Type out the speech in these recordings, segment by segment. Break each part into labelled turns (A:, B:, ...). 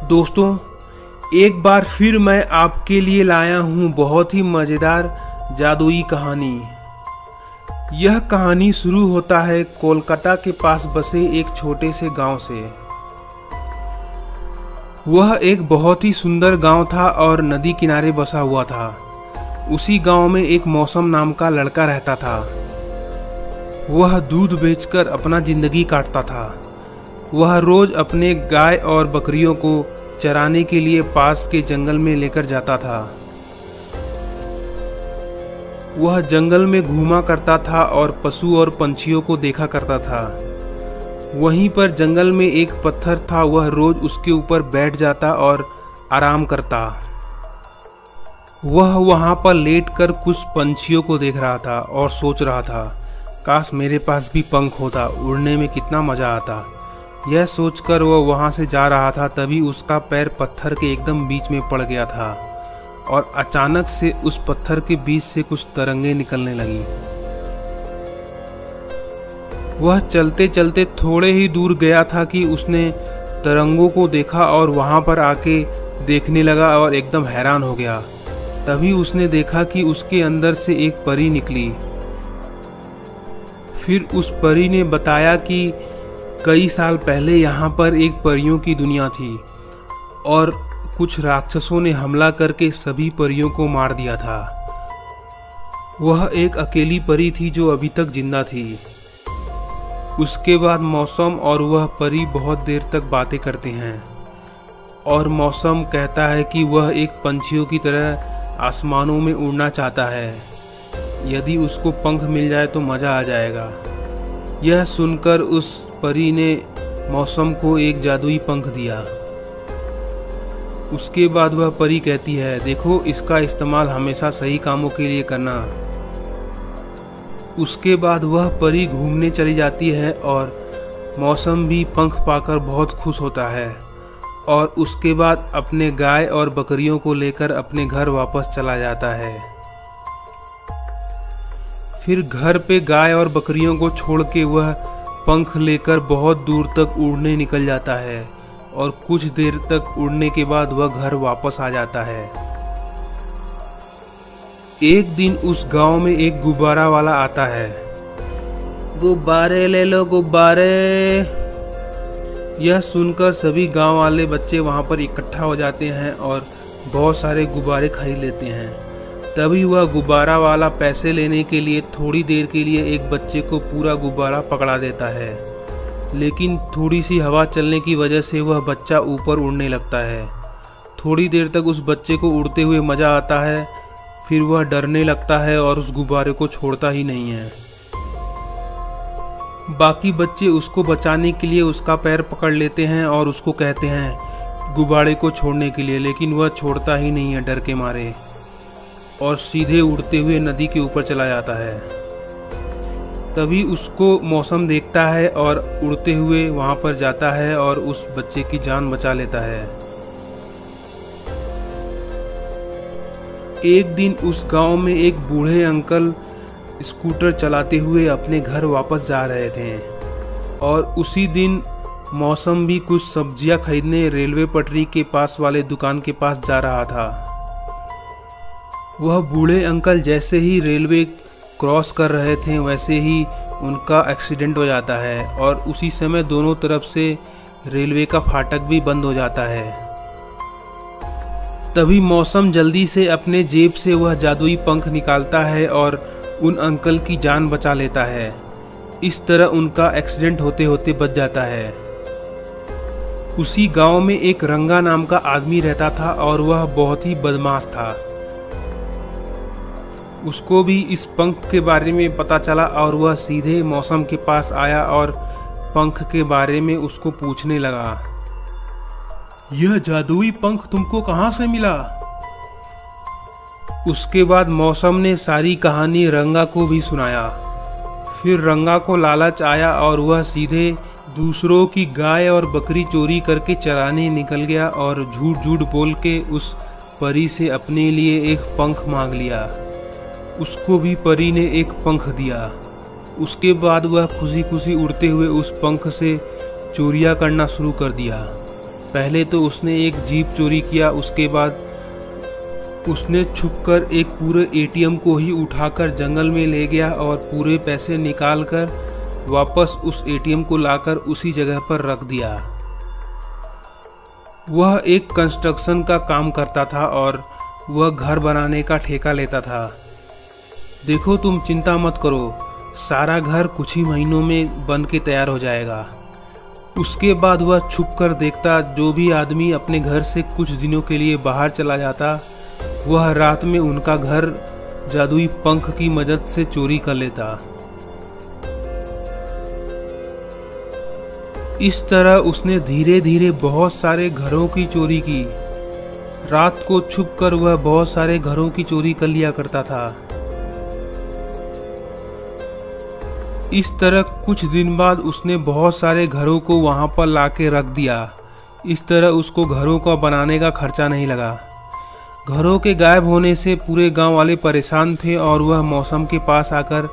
A: दोस्तों, एक बार फिर मैं आपके लिए लाया हूँ बहुत ही मज़ेदार जादुई कहानी। यह कहानी शुरू होता है कोलकाता के पास बसे एक छोटे से गांव से। वह एक बहुत ही सुंदर गांव था और नदी किनारे बसा हुआ था। उसी गांव में एक मौसम नाम का लड़का रहता था। वह दूध बेचकर अपना जिंदगी काटता था। वह रोज अपने गाय और बकरियों को चराने के लिए पास के जंगल में लेकर जाता था। वह जंगल में घूमा करता था और पशु और पंछियों को देखा करता था। वहीं पर जंगल में एक पत्थर था, वह रोज उसके ऊपर बैठ जाता और आराम करता। वह वहां पर लेटकर कुछ पंछियों को देख रहा था और सोच रहा था, काश मेरे पास भी पंख होता, उड़ने में कितना मजा आता। यह सोचकर वह वहां से जा रहा था, तभी उसका पैर पत्थर के एकदम बीच में पड़ गया था और अचानक से उस पत्थर के बीच से कुछ तरंगें निकलने लगी। वह चलते चलते थोड़े ही दूर गया था कि उसने तरंगों को देखा और वहां पर आके देखने लगा और एकदम हैरान हो गया। तभी उसने देखा कि उसके अंदर से एक परी निकली। फिर उस परी ने बताया कि कई साल पहले यहाँ पर एक परियों की दुनिया थी और कुछ राक्षसों ने हमला करके सभी परियों को मार दिया था। वह एक अकेली परी थी जो अभी तक जिंदा थी। उसके बाद मौसम और वह परी बहुत देर तक बातें करते हैं और मौसम कहता है कि वह एक पंछियों की तरह आसमानों में उड़ना चाहता है। यदि उसको पंख मिल जाए तो मज़ा आ जाएगा। यह सुनकर उस परी ने मौसम को एक जादुई पंख दिया। उसके बाद वह परी कहती है, देखो इसका इस्तेमाल हमेशा सही कामों के लिए करना। उसके बाद वह परी घूमने चली जाती है और मौसम भी पंख पाकर बहुत खुश होता है और उसके बाद अपने गाय और बकरियों को लेकर अपने घर वापस चला जाता है। फिर घर पे गाय और बकरियों को छोड़ के वह पंख लेकर बहुत दूर तक उड़ने निकल जाता है और कुछ देर तक उड़ने के बाद वह घर वापस आ जाता है। एक दिन उस गांव में एक गुब्बारा वाला आता है। गुब्बारे ले लो गुब्बारे। यह सुनकर सभी गांव वाले बच्चे वहां पर इकट्ठा हो जाते हैं और बहुत सारे गुब्बारे खरीद लेते हैं। तभी वह गुब्बारा वाला पैसे लेने के लिए थोड़ी देर के लिए एक बच्चे को पूरा गुब्बारा पकड़ा देता है, लेकिन थोड़ी सी हवा चलने की वजह से वह बच्चा ऊपर उड़ने लगता है। थोड़ी देर तक उस बच्चे को उड़ते हुए मज़ा आता है, फिर वह डरने लगता है और उस गुब्बारे को छोड़ता ही नहीं है। बाकी बच्चे उसको बचाने के लिए उसका पैर पकड़ लेते हैं और उसको कहते हैं गुब्बारे को छोड़ने के लिए, लेकिन वह छोड़ता ही नहीं है डर के मारे और सीधे उड़ते हुए नदी के ऊपर चला जाता है। तभी उसको मौसम देखता है और उड़ते हुए वहां पर जाता है और उस बच्चे की जान बचा लेता है। एक दिन उस गांव में एक बूढ़े अंकल स्कूटर चलाते हुए अपने घर वापस जा रहे थे और उसी दिन मौसम भी कुछ सब्जियां खरीदने रेलवे पटरी के पास वाले दुकान के पास जा रहा था। वह बूढ़े अंकल जैसे ही रेलवे क्रॉस कर रहे थे वैसे ही उनका एक्सीडेंट हो जाता है और उसी समय दोनों तरफ से रेलवे का फाटक भी बंद हो जाता है। तभी मौसम जल्दी से अपने जेब से वह जादुई पंख निकालता है और उन अंकल की जान बचा लेता है। इस तरह उनका एक्सीडेंट होते होते बच जाता है। उसी गांव में एक रंगा नाम का आदमी रहता था और वह बहुत ही बदमाश था। उसको भी इस पंख के बारे में पता चला और वह सीधे मौसम के पास आया और पंख के बारे में उसको पूछने लगा, यह जादुई पंख तुमको कहाँ से मिला? उसके बाद मौसम ने सारी कहानी रंगा को भी सुनाया। फिर रंगा को लालच आया और वह सीधे दूसरों की गाय और बकरी चोरी करके चराने निकल गया और झूठ झूठ बोल के उस परी से अपने लिए एक पंख मांग लिया। उसको भी परी ने एक पंख दिया। उसके बाद वह खुशी खुशी उड़ते हुए उस पंख से चोरियां करना शुरू कर दिया। पहले तो उसने एक जीप चोरी किया, उसके बाद उसने छुपकर एक पूरे एटीएम को ही उठाकर जंगल में ले गया और पूरे पैसे निकालकर वापस उस एटीएम को लाकर उसी जगह पर रख दिया। वह एक कंस्ट्रक्शन का काम करता था और वह घर बनाने का ठेका लेता था। देखो, तुम चिंता मत करो, सारा घर कुछ ही महीनों में बन के तैयार हो जाएगा। उसके बाद वह छुप कर देखता, जो भी आदमी अपने घर से कुछ दिनों के लिए बाहर चला जाता, वह रात में उनका घर जादुई पंख की मदद से चोरी कर लेता। इस तरह उसने धीरे धीरे बहुत सारे घरों की चोरी की। रात को छुपकर वह बहुत सारे घरों की चोरी कर लिया करता था। इस तरह कुछ दिन बाद उसने बहुत सारे घरों को वहां पर लाके रख दिया। इस तरह उसको घरों का बनाने का खर्चा नहीं लगा। घरों के गायब होने से पूरे गांव वाले परेशान थे और वह मौसम के पास आकर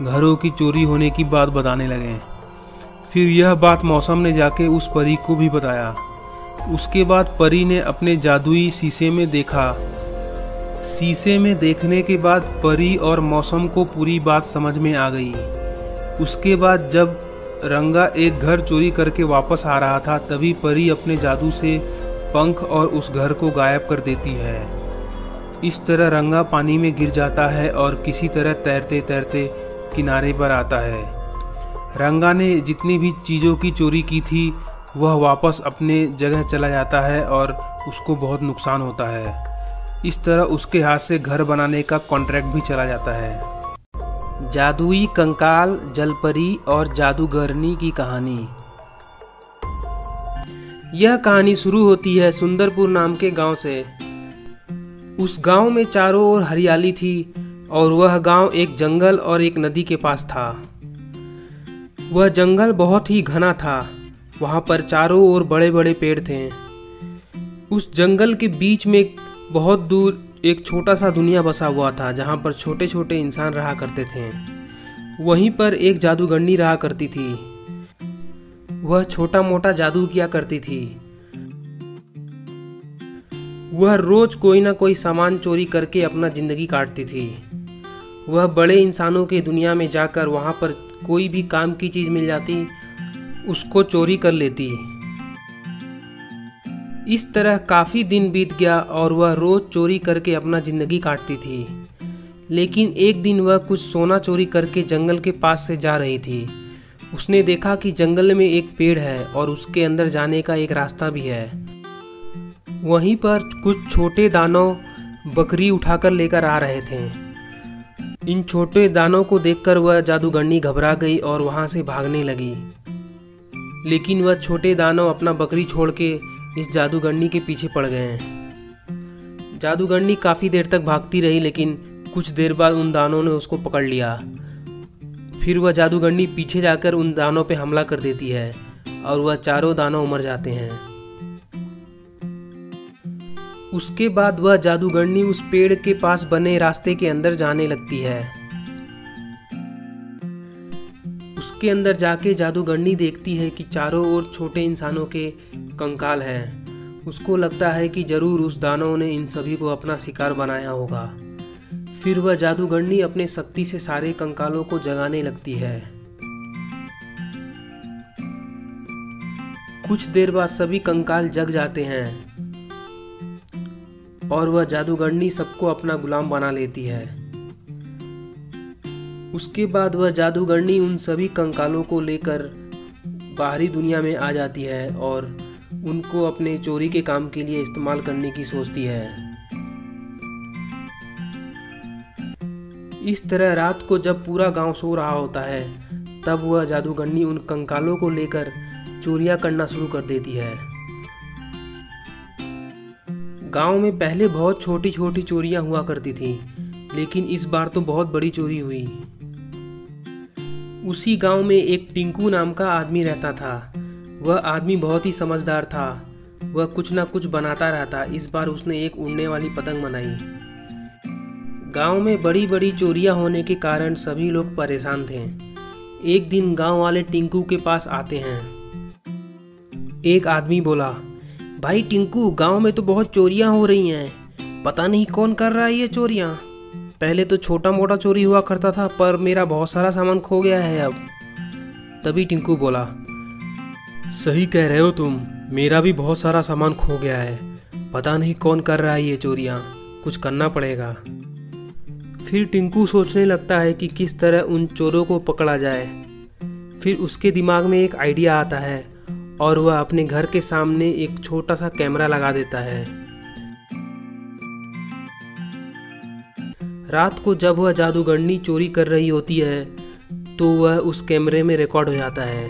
A: घरों की चोरी होने की बात बताने लगे। फिर यह बात मौसम ने जाके उस परी को भी बताया। उसके बाद परी ने अपने जादुई शीशे में देखा। शीशे में देखने के बाद परी और मौसम को पूरी बात समझ में आ गई। उसके बाद जब रंगा एक घर चोरी करके वापस आ रहा था, तभी परी अपने जादू से पंख और उस घर को गायब कर देती है। इस तरह रंगा पानी में गिर जाता है और किसी तरह तैरते तैरते किनारे पर आता है। रंगा ने जितनी भी चीज़ों की चोरी की थी वह वापस अपने जगह चला जाता है और उसको बहुत नुकसान होता है। इस तरह उसके हाथ से घर बनाने का कॉन्ट्रैक्ट भी चला जाता है।
B: जादुई कंकाल, जलपरी और जादूगरनी की कहानी। यह कहानी शुरू होती है सुंदरपुर नाम के गांव से। उस गांव में चारों ओर हरियाली थी और वह गांव एक जंगल और एक नदी के पास था। वह जंगल बहुत ही घना था। वहां पर चारों ओर बड़े बड़े पेड़ थे। उस जंगल के बीच में बहुत दूर एक छोटा सा दुनिया बसा हुआ था, जहां पर छोटे छोटे इंसान रहा करते थे। वहीं पर एक जादूगरनी रहा करती थी। वह छोटा मोटा जादू किया करती थी। वह रोज कोई ना कोई सामान चोरी करके अपना जिंदगी काटती थी। वह बड़े इंसानों के दुनिया में जाकर वहां पर कोई भी काम की चीज मिल जाती, उसको चोरी कर लेती। इस तरह काफी दिन बीत गया और वह रोज चोरी करके अपना जिंदगी काटती थी। लेकिन एक दिन वह कुछ सोना चोरी करके जंगल के पास से जा रही थी। उसने देखा कि जंगल में एक पेड़ है और उसके अंदर जाने का एक रास्ता भी है। वहीं पर कुछ छोटे दानव बकरी उठाकर लेकर आ रहे थे। इन छोटे दानों को देखकर वह जादूगरनी घबरा गई और वहां से भागने लगी। लेकिन वह छोटे दानव अपना बकरी छोड़ के इस जादूगरनी के पीछे पड़ गए। जादूगरनी काफ़ी देर तक भागती रही, लेकिन कुछ देर बाद उन दानों ने उसको पकड़ लिया। फिर वह जादूगरनी पीछे जाकर उन दानों पे हमला कर देती है और वह चारों दानव मर जाते हैं। उसके बाद वह जादूगरनी उस पेड़ के पास बने रास्ते के अंदर जाने लगती है। उसके अंदर जाके जादूगरनी देखती है कि चारों ओर छोटे इंसानों के कंकाल हैं। उसको लगता है कि जरूर उस दानव ने इन सभी को अपना शिकार बनाया होगा। फिर वह जादूगरनी अपने शक्ति से सारे कंकालों को जगाने लगती है। कुछ देर बाद सभी कंकाल जग जाते हैं और वह जादूगरनी सबको अपना गुलाम बना लेती है। उसके बाद वह जादूगरनी उन सभी कंकालों को लेकर बाहरी दुनिया में आ जाती है और उनको अपने चोरी के काम के लिए इस्तेमाल करने की सोचती है। इस तरह रात को जब पूरा गांव सो रहा होता है, तब वह जादूगरनी उन कंकालों को लेकर चोरियां करना शुरू कर देती है। गांव में पहले बहुत छोटी छोटी चोरियां हुआ करती थी, लेकिन इस बार तो बहुत बड़ी चोरी हुई। उसी गांव में एक टिंकू नाम का आदमी रहता था। वह आदमी बहुत ही समझदार था। वह कुछ ना कुछ बनाता रहता। इस बार उसने एक उड़ने वाली पतंग बनाई। गांव में बड़ी बड़ी चोरियां होने के कारण सभी लोग परेशान थे। एक दिन गांव वाले टिंकू के पास आते हैं। एक आदमी बोला, भाई टिंकू, गांव में तो बहुत चोरियां हो रही हैं। पता नहीं कौन कर रहा है ये चोरियां। पहले तो छोटा मोटा चोरी हुआ करता था, पर मेरा बहुत सारा सामान खो गया है अब। तभी टिंकू बोला,
A: सही कह रहे हो तुम, मेरा भी बहुत सारा सामान खो गया है। पता नहीं कौन कर रहा है ये चोरियां, कुछ करना पड़ेगा।
B: फिर टिंकू सोचने लगता है कि किस तरह उन चोरों को पकड़ा जाए। फिर उसके दिमाग में एक आइडिया आता है और वह अपने घर के सामने एक छोटा सा कैमरा लगा देता है। रात को जब वह जादूगरनी चोरी कर रही होती है तो वह उस कैमरे में रिकॉर्ड हो जाता है।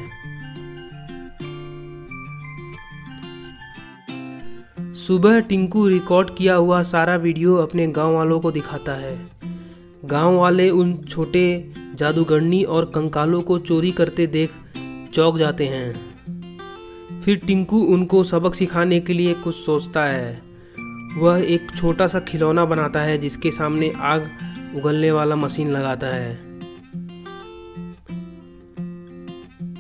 B: सुबह टिंकू रिकॉर्ड किया हुआ सारा वीडियो अपने गांव वालों को दिखाता है। गांव वाले उन छोटे जादूगरनी और कंकालों को चोरी करते देख चौंक जाते हैं। फिर टिंकू उनको सबक सिखाने के लिए कुछ सोचता है। वह एक छोटा सा खिलौना बनाता है जिसके सामने आग उगलने वाला मशीन लगाता है।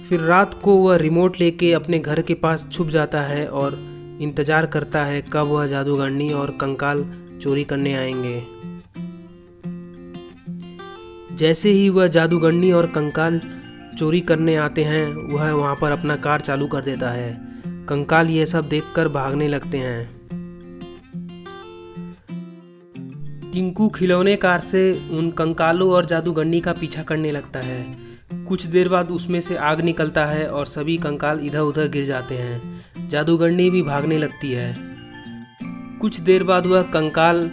B: फिर रात को वह रिमोट लेके अपने घर के पास छुप जाता है और इंतजार करता है कब वह जादूगरनी और कंकाल चोरी करने आएंगे। जैसे ही वह जादूगरनी और कंकाल चोरी करने आते हैं, वह वहां पर अपना कार चालू कर देता है। कंकाल यह सब देखकर भागने लगते हैं। टिंकू खिलौने कार से उन कंकालों और जादूगरनी का पीछा करने लगता है। कुछ देर बाद उसमें से आग निकलता है और सभी कंकाल इधर उधर गिर जाते हैं। जादूगरनी भी भागने लगती है। कुछ देर बाद वह कंकाल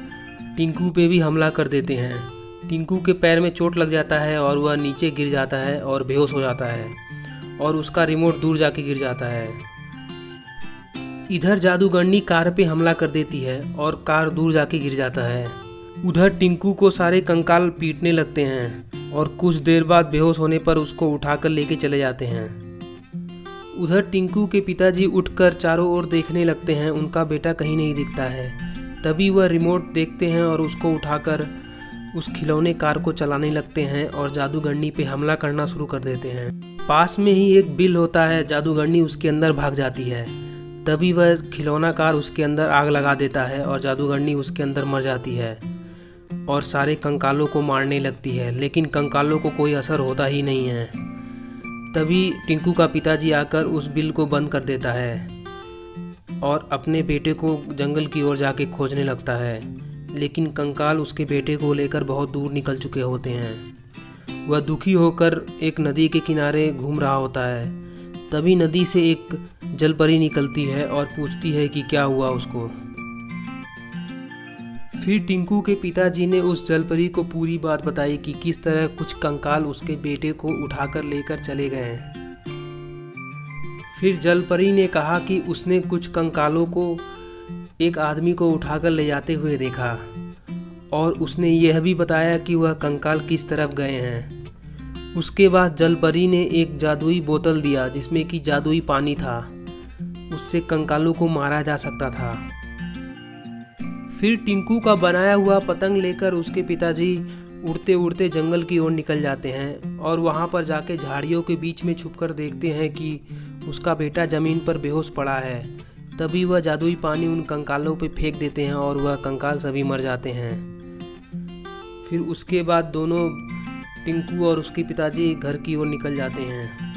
B: टिंकू पे भी हमला कर देते हैं। टिंकू के पैर में चोट लग जाता है और वह नीचे गिर जाता है और बेहोश हो जाता है और उसका रिमोट दूर जाके गिर जाता है। इधर जादूगरनी कार पे हमला कर देती है और कार दूर जाके गिर जाता है। उधर टिंकू को सारे कंकाल पीटने लगते हैं और कुछ देर बाद बेहोश होने पर उसको उठाकर लेके चले जाते हैं। उधर टिंकू के पिताजी उठकर चारों ओर देखने लगते हैं। उनका बेटा कहीं नहीं दिखता है। तभी वह रिमोट देखते हैं और उसको उठाकर उस खिलौने कार को चलाने लगते हैं और जादूगरनी पे हमला करना शुरू कर देते हैं। पास में ही एक बिल होता है। जादूगरनी उसके अंदर भाग जाती है। तभी वह खिलौना कार उसके अंदर आग लगा देता है और जादूगरनी उसके अंदर मर जाती है और सारे कंकालों को मारने लगती है, लेकिन कंकालों को कोई असर होता ही नहीं है। तभी टिंकू का पिताजी आकर उस बिल को बंद कर देता है और अपने बेटे को जंगल की ओर जाके खोजने लगता है, लेकिन कंकाल उसके बेटे को लेकर बहुत दूर निकल चुके होते हैं। वह दुखी होकर एक नदी के किनारे घूम रहा होता है। तभी नदी से एक जलपरी निकलती है और पूछती है कि क्या हुआ उसको। फिर टिंकू के पिताजी ने उस जलपरी को पूरी बात बताई कि किस तरह कुछ कंकाल उसके बेटे को उठाकर लेकर चले गए। फिर जलपरी ने कहा कि उसने कुछ कंकालों को एक आदमी को उठाकर ले जाते हुए देखा और उसने यह भी बताया कि वह कंकाल किस तरफ गए हैं। उसके बाद जलपरी ने एक जादुई बोतल दिया जिसमें कि जादुई पानी था। उससे कंकालों को मारा जा सकता था। फिर टिंकू का बनाया हुआ पतंग लेकर उसके पिताजी उड़ते उड़ते जंगल की ओर निकल जाते हैं और वहां पर जाके झाड़ियों के बीच में छुपकर देखते हैं कि उसका बेटा ज़मीन पर बेहोश पड़ा है। तभी वह जादुई पानी उन कंकालों पे फेंक देते हैं और वह कंकाल सभी मर जाते हैं। फिर उसके बाद दोनों टिंकू और उसके पिताजी घर की ओर निकल जाते हैं।